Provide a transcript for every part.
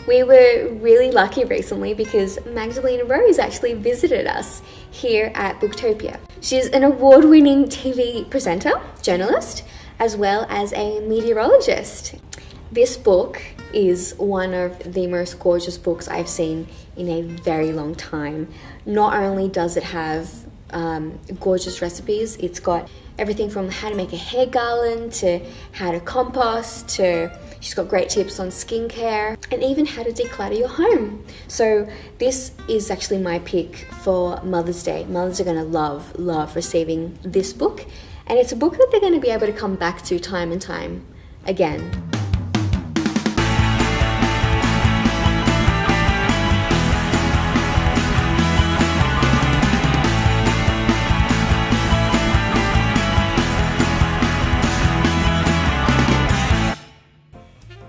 We were really lucky recently because Magdalene Rose actually visited us here at Booktopia. She's an award-winning TV presenter, journalist, as well as a meteorologist. This book is one of the most gorgeous books I've seen in a very long time. Not only does it have gorgeous recipes, it's got everything from how to make a hair garland to how to compost to she's got great tips on skincare and even how to declutter your home. So this is actually my pick for Mother's Day. Mothers are going to love receiving this book, and it's a book that they're going to be able to come back to time and time again.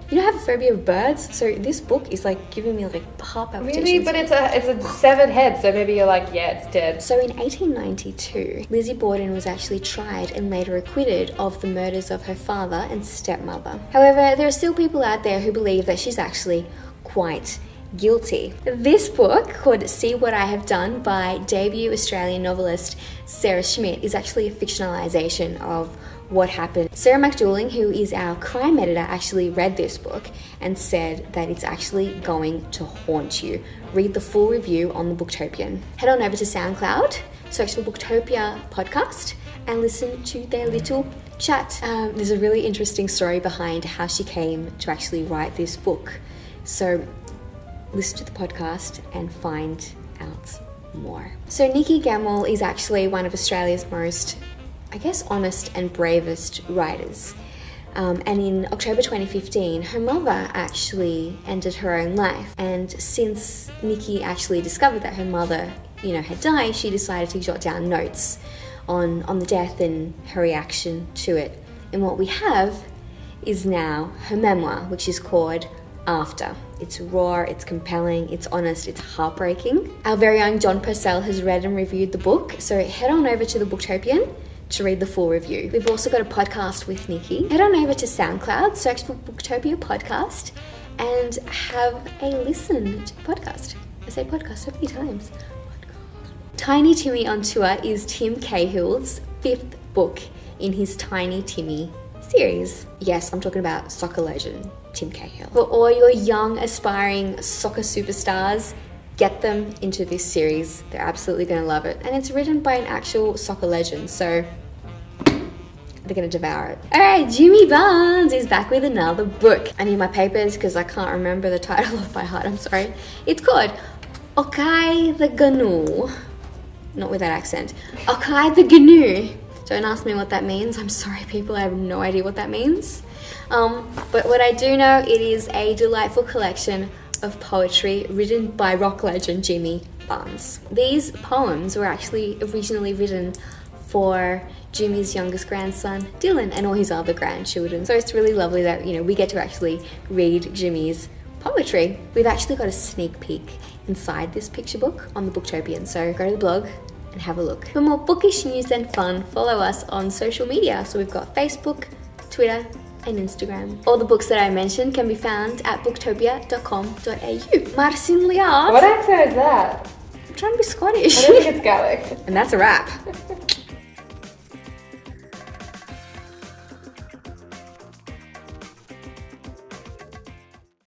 You know, I have a phobia of birds, so this book is like giving me like heart palpitations. Really? But it's a severed head, so maybe you're like, yeah, it's dead. So in 1892, Lizzie Borden was actually tried and later acquitted of the murders of her father and stepmother. However, there are still people out there who believe that she's actually quite guilty. This book, called See What I Have Done by debut Australian novelist Sarah Schmidt, is actually a fictionalization of what happened. Sarah McDouling, who is our crime editor, actually read this book and said that it's actually going to haunt you. Read the full review on the Booktopian. Head on over to SoundCloud, search for Booktopia podcast, and listen to their little chat. There's a really interesting story behind how she came to actually write this book. So listen to the podcast and find out more. So Nikki Gemmell is actually one of Australia's most, I guess, honest and bravest writers. And in October 2015, her mother actually ended her own life. And since Nikki actually discovered that her mother, had died, she decided to jot down notes on the death and her reaction to it. And what we have is now her memoir, which is called After. It's raw, it's compelling, it's honest, it's heartbreaking. Our very own John Purcell has read and reviewed the book, so head on over to the Booktopian to read the full review. We've also got a podcast with Nikki. Head on over to SoundCloud, search for Booktopia podcast, and have a listen to the podcast. I say podcast so many times. Podcast. Tiny Timmy on Tour is Tim Cahill's 5th book in his Tiny Timmy series. Yes, I'm talking about soccer legend Tim Cahill. For all your young, aspiring soccer superstars, get them into this series. They're absolutely going to love it. And it's written by an actual soccer legend, so they're going to devour it. Alright, Jimmy Barnes is back with another book. I need my papers because I can't remember the title off by heart, I'm sorry. It's called Okai the Gnu. Not with that accent. Okai the Gnu. Don't ask me what that means. I'm sorry, people. I have no idea what that means. But what I do know, it is a delightful collection of poetry written by rock legend Jimmy Barnes. These poems were actually originally written for Jimmy's youngest grandson, Dylan, and all his other grandchildren. So it's really lovely that, we get to actually read Jimmy's poetry. We've actually got a sneak peek inside this picture book on the Booktopian, so go to the blog and have a look. For more bookish news and fun, follow us on social media. So we've got Facebook, Twitter, and Instagram. All the books that I mentioned can be found at booktopia.com.au. Marcin Liard. What accent is that? I'm trying to be Scottish. I don't think it's Gaelic. And that's a wrap.